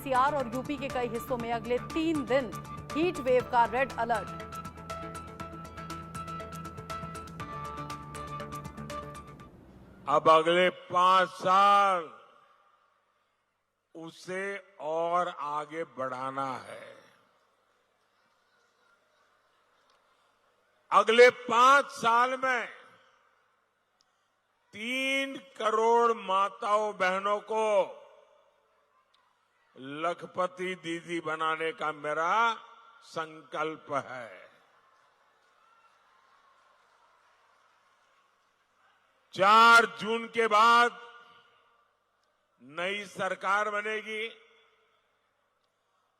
NCR और UP के कई हिस्सों में अगले 3 दिन हीट वेव का रेड अलर्ट। अब अगले 5 साल उसे और आगे बढ़ाना है। अगले 5 साल में 3 करोड़ माताओं बहनों को लखपति दीदी बनाने का मेरा संकल्प है। 4 जून के बाद नई सरकार बनेगी।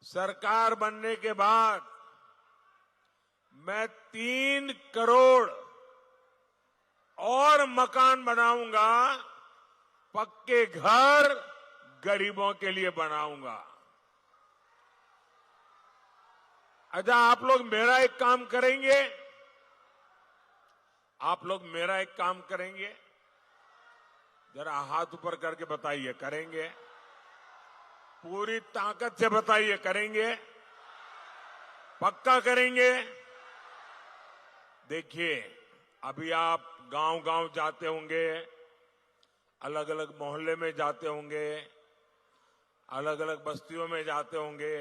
सरकार बनने के बाद मैं 3 करोड़ और मकान बनाऊंगा, पक्के घर गरीबों के लिए बनाऊंगा। अच्छा, आप लोग मेरा एक काम करेंगे? आप लोग मेरा एक काम करेंगे? जरा हाथ ऊपर करके बताइए, करेंगे? पूरी ताकत से बताइए, करेंगे? पक्का करेंगे? देखिए, अभी आप गांव-गांव जाते होंगे, अलग अलग मोहल्ले में जाते होंगे, अलग अलग बस्तियों में जाते होंगे।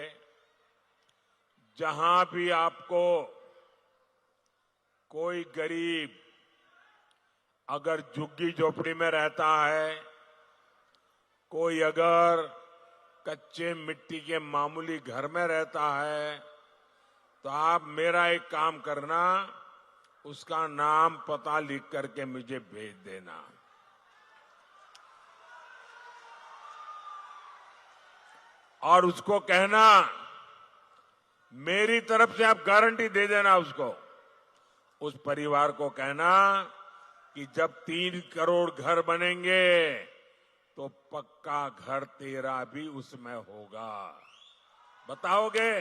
जहां भी आपको कोई गरीब अगर झुग्गी झोपड़ी में रहता है, कोई अगर कच्चे मिट्टी के मामूली घर में रहता है, तो आप मेरा एक काम करना, उसका नाम पता लिख करके मुझे भेज देना। और उसको कहना, मेरी तरफ से आप गारंटी दे देना उसको, उस परिवार को कहना कि जब 3 करोड़ घर बनेंगे तो पक्का घर तेरा भी उसमें होगा। बताओगे?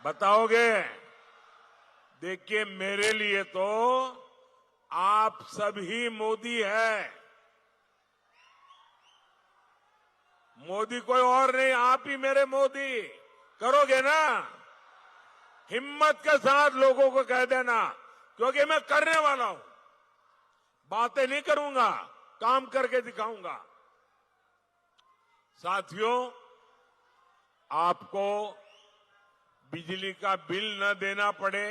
बताओगे? देखिए, मेरे लिए तो आप सभी मोदी है। मोदी कोई और नहीं, आप ही मेरे मोदी। करोगे ना? हिम्मत के साथ लोगों को कह देना, क्योंकि मैं करने वाला हूं। बातें नहीं करूंगा, काम करके दिखाऊंगा। साथियों, आपको बिजली का बिल न देना पड़े,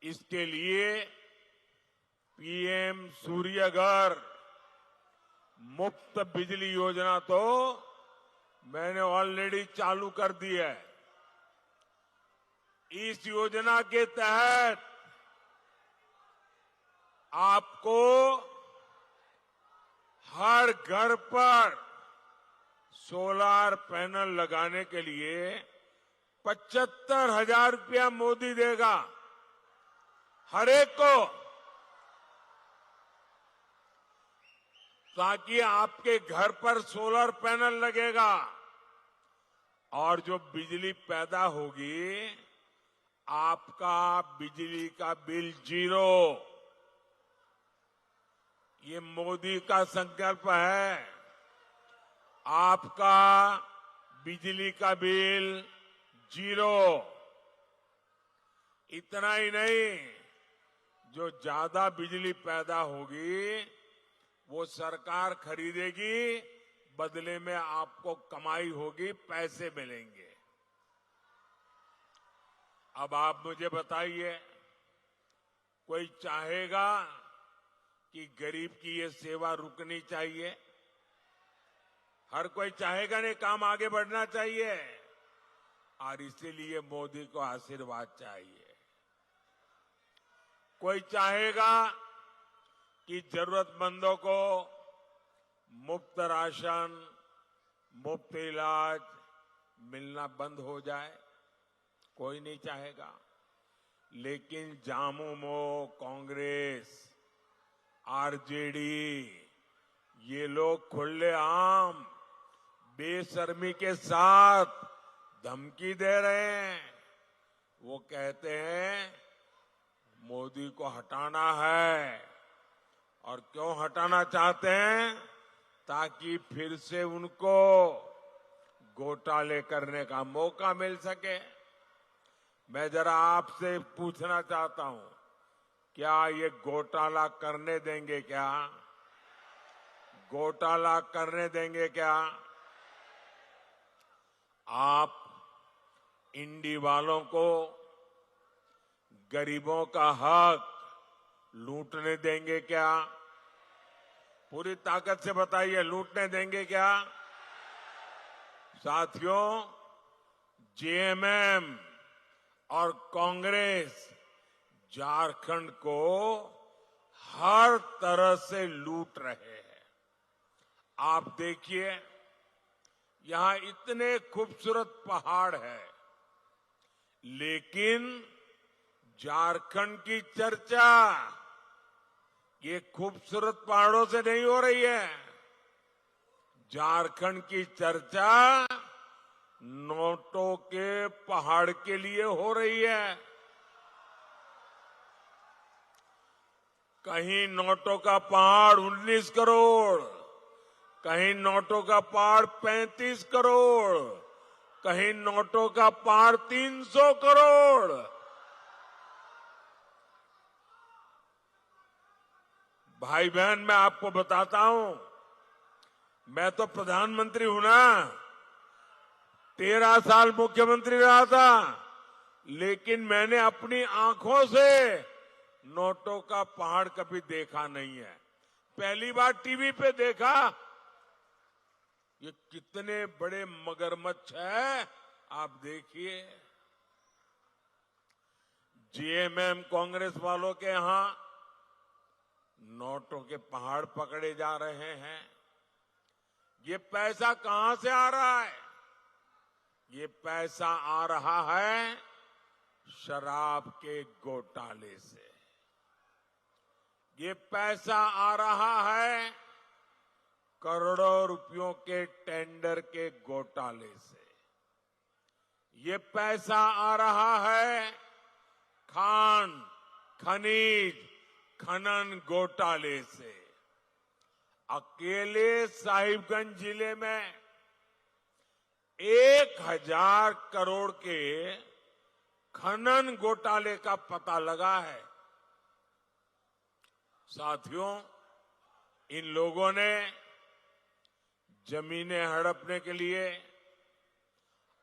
इसके लिए पीएम सूर्य घर मुफ्त बिजली योजना तो मैंने ऑलरेडी चालू कर दी है। इस योजना के तहत आपको हर घर पर सोलर पैनल लगाने के लिए 75,000 रुपया मोदी देगा, हर एक को, ताकि आपके घर पर सोलर पैनल लगेगा और जो बिजली पैदा होगी, आपका बिजली का बिल 0। ये मोदी का संकल्प है। आपका बिजली का बिल 0। इतना ही नहीं, जो ज्यादा बिजली पैदा होगी वो सरकार खरीदेगी, बदले में आपको कमाई होगी, पैसे मिलेंगे। अब आप मुझे बताइए, कोई चाहेगा कि गरीब की ये सेवा रुकनी चाहिए? हर कोई चाहेगा नहीं, काम आगे बढ़ना चाहिए, और इसीलिए मोदी को आशीर्वाद चाहिए। कोई चाहेगा कि जरूरतमंदों को मुफ्त राशन, मुफ्त इलाज मिलना बंद हो जाए? कोई नहीं चाहेगा। लेकिन झामुमो, कांग्रेस, आरजेडी, ये लोग खुलेआम बेशर्मी के साथ धमकी दे रहे हैं। वो कहते हैं मोदी को हटाना है, और क्यों हटाना चाहते हैं? ताकि फिर से उनको घोटाले करने का मौका मिल सके। मैं जरा आपसे पूछना चाहता हूं, क्या ये घोटाला करने देंगे क्या? घोटाला करने देंगे क्या? आप इंडी वालों को गरीबों का हक लूटने देंगे क्या? पूरी ताकत से बताइए, लूटने देंगे क्या? साथियों, जेएमएम और कांग्रेस झारखंड को हर तरह से लूट रहे हैं। आप देखिए, यहां इतने खूबसूरत पहाड़ है, लेकिन झारखंड की चर्चा ये खूबसूरत पहाड़ों से नहीं हो रही है। झारखंड की चर्चा नोटों के पहाड़ के लिए हो रही है। कहीं नोटों का पहाड़ 19 करोड़, कहीं नोटों का पहाड़ 35 करोड़, कहीं नोटों का पहाड़ 300 करोड़। भाई बहन, मैं आपको बताता हूं, मैं तो प्रधानमंत्री हूं ना, 13 साल मुख्यमंत्री रहा था, लेकिन मैंने अपनी आंखों से नोटों का पहाड़ कभी देखा नहीं है। पहली बार टीवी पे देखा। ये कितने बड़े मगरमच्छ है, आप देखिए। जेएमएम कांग्रेस वालों के यहां नोटों के पहाड़ पकड़े जा रहे हैं। ये पैसा कहां से आ रहा है? ये पैसा आ रहा है शराब के घोटाले से। ये पैसा आ रहा है करोड़ों रुपयों के टेंडर के घोटाले से। ये पैसा आ रहा है खान, खनिज, खनन घोटाले से। अकेले साहिबगंज जिले में 1000 करोड़ के खनन घोटाले का पता लगा है। साथियों, इन लोगों ने जमीनें हड़पने के लिए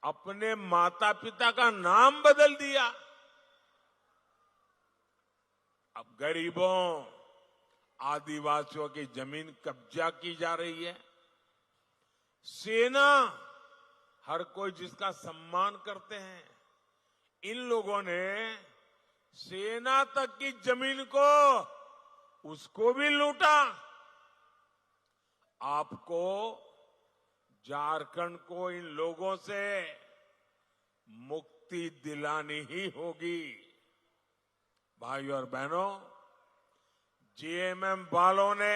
अपने माता पिता का नाम बदल दिया। अब गरीबों, आदिवासियों की जमीन कब्जा की जा रही है। सेना, हर कोई जिसका सम्मान करते हैं, इन लोगों ने सेना तक की जमीन को, उसको भी लूटा। आपको झारखंड को इन लोगों से मुक्ति दिलानी ही होगी। भाइयों और बहनों, जेएमएम वालों ने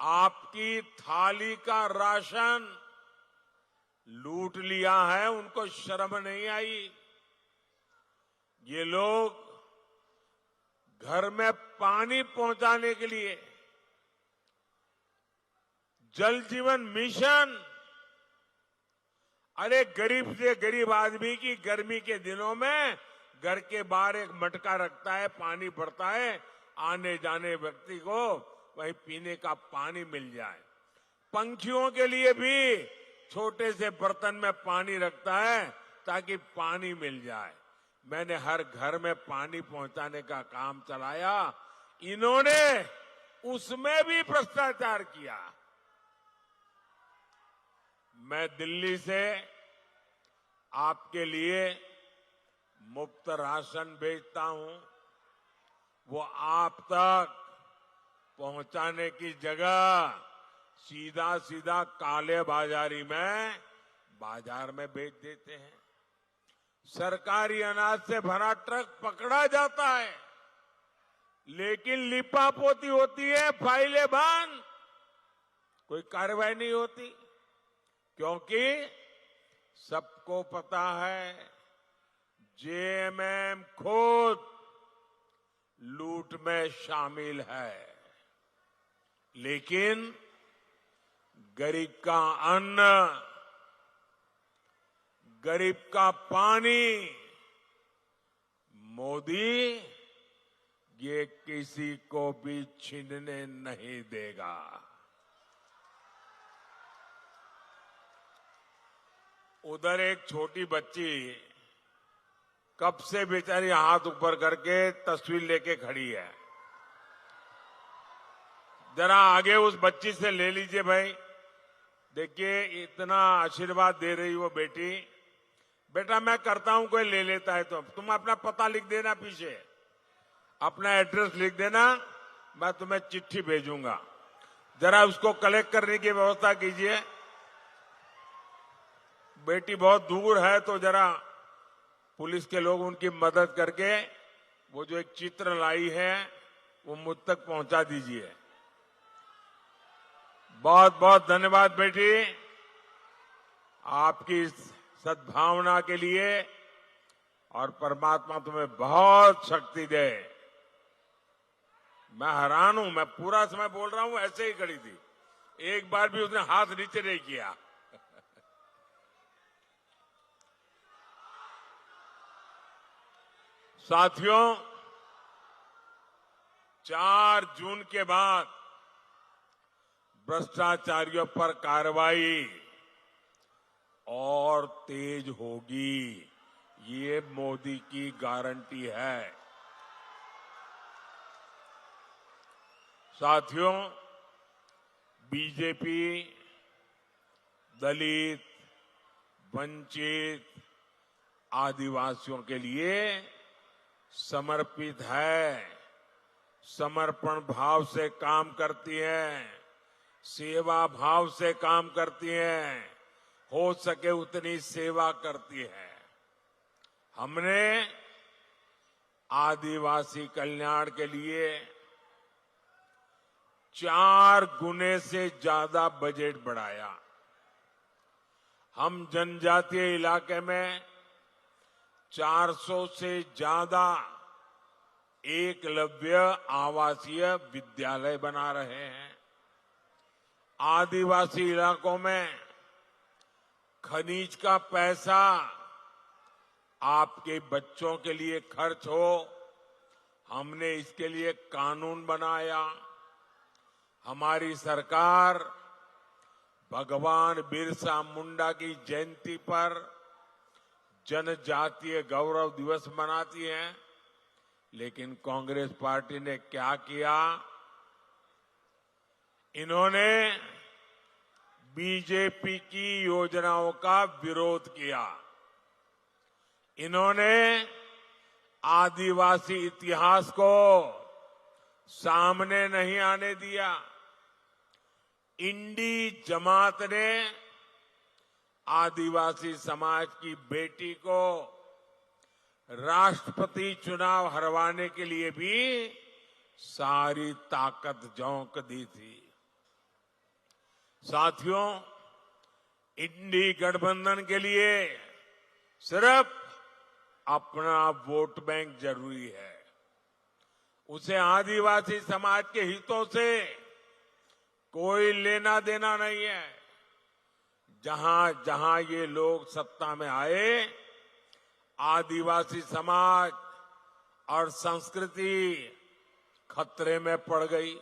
आपकी थाली का राशन लूट लिया है, उनको शर्म नहीं आई। ये लोग घर में पानी पहुंचाने के लिए जल जीवन मिशन, अरे गरीब से गरीब आदमी की गर्मी के दिनों में घर के बाहर एक मटका रखता है, पानी भरता है, आने जाने व्यक्ति को वही पीने का पानी मिल जाए। पंछियों के लिए भी छोटे से बर्तन में पानी रखता है ताकि पानी मिल जाए। मैंने हर घर में पानी पहुंचाने का काम चलाया। इन्होंने उसमें भी भ्रष्टाचार किया। मैं दिल्ली से आपके लिए मुफ्त राशन भेजता हूं, वो आप तक पहुंचाने की जगह सीधा सीधा काले बाजारी में बाजार में बेच देते हैं। सरकारी अनाज से भरा ट्रक पकड़ा जाता है, लेकिन लिपापोती होती है, फाइलें बंद, कोई कार्रवाई नहीं होती, क्योंकि सबको पता है जेएमएम खुद लूट में शामिल है। लेकिन गरीब का अन्न, गरीब का पानी मोदी ये किसी को भी छीनने नहीं देगा। उधर एक छोटी बच्ची कब से बेचारी हाथ ऊपर करके तस्वीर लेके खड़ी है। जरा आगे उस बच्ची से ले लीजिए भाई। देखिए इतना आशीर्वाद दे रही वो बेटी। बेटा मैं करता हूं, कोई ले लेता है तो तुम अपना पता लिख देना, पीछे अपना एड्रेस लिख देना, मैं तुम्हें चिट्ठी भेजूंगा। जरा उसको कलेक्ट करने की व्यवस्था कीजिए। बेटी बहुत दूर है तो जरा पुलिस के लोग उनकी मदद करके वो जो एक चित्र लाई है वो मुझ तक पहुंचा दीजिए। बहुत बहुत धन्यवाद बेटी, आपकी इस सद्भावना के लिए, और परमात्मा तुम्हें बहुत शक्ति दे। मैं हैरान हूं, मैं पूरा समय बोल रहा हूं, ऐसे ही खड़ी थी, एक बार भी उसने हाथ नीचे नहीं किया। साथियों, 4 जून के बाद भ्रष्टाचारियों पर कार्रवाई और तेज होगी, ये मोदी की गारंटी है। साथियों, बीजेपी दलित, वंचित, आदिवासियों के लिए समर्पित है, समर्पण भाव से काम करती है, सेवा भाव से काम करती है, हो सके उतनी सेवा करती है। हमने आदिवासी कल्याण के लिए 4 गुने से ज्यादा बजट बढ़ाया। हम जनजातीय इलाके में 400 से ज्यादा एकलव्य आवासीय विद्यालय बना रहे हैं। आदिवासी इलाकों में खनिज का पैसा आपके बच्चों के लिए खर्च हो, हमने इसके लिए कानून बनाया। हमारी सरकार भगवान बिरसा मुंडा की जयंती पर जनजातीय गौरव दिवस मनाती है, लेकिन कांग्रेस पार्टी ने क्या किया? इन्होंने बीजेपी की योजनाओं का विरोध किया। इन्होंने आदिवासी इतिहास को सामने नहीं आने दिया। इंडी जमात ने आदिवासी समाज की बेटी को राष्ट्रपति चुनाव हरवाने के लिए भी सारी ताकत झोंक दी थी। साथियों, इंडी गठबंधन के लिए सिर्फ अपना वोट बैंक जरूरी है, उसे आदिवासी समाज के हितों से कोई लेना देना नहीं है। जहां जहां ये लोग सत्ता में आए, आदिवासी समाज और संस्कृति खतरे में पड़ गई।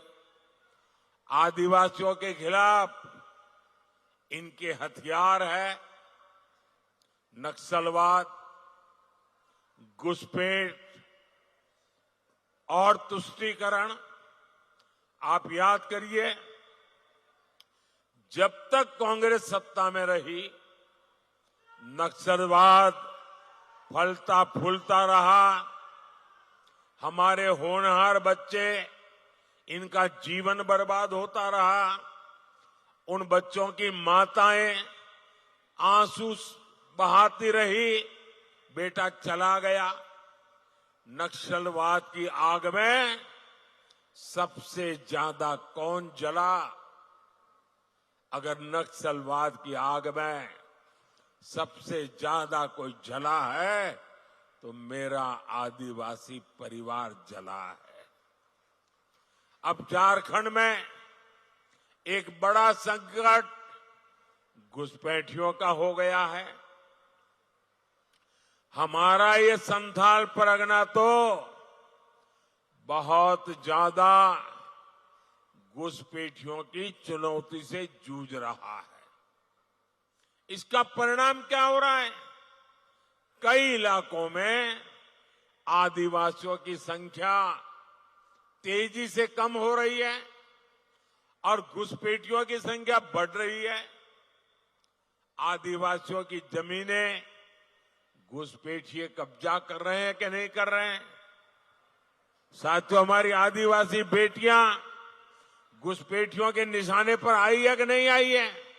आदिवासियों के खिलाफ इनके हथियार है नक्सलवाद, घुसपैठ और तुष्टीकरण। आप याद करिए, जब तक कांग्रेस सत्ता में रही, नक्सलवाद फलता फूलता रहा। हमारे होनहार बच्चे, इनका जीवन बर्बाद होता रहा। उन बच्चों की माताएं आंसू बहाती रही, बेटा चला गया। नक्सलवाद की आग में सबसे ज्यादा कौन जला? अगर नक्सलवाद की आग में सबसे ज्यादा कोई जला है तो मेरा आदिवासी परिवार जला है। अब झारखंड में एक बड़ा संकट घुसपैठियों का हो गया है। हमारा ये संथाल परगना तो बहुत ज्यादा घुसपैठियों की चुनौती से जूझ रहा है। इसका परिणाम क्या हो रहा है? कई इलाकों में आदिवासियों की संख्या तेजी से कम हो रही है और घुसपैठियों की संख्या बढ़ रही है। आदिवासियों की जमीनें घुसपैठिए कब्जा कर रहे हैं कि नहीं कर रहे हैं? साथियों, हमारी आदिवासी बेटियां घुसपैठियों के निशाने पर आई है कि नहीं आई है?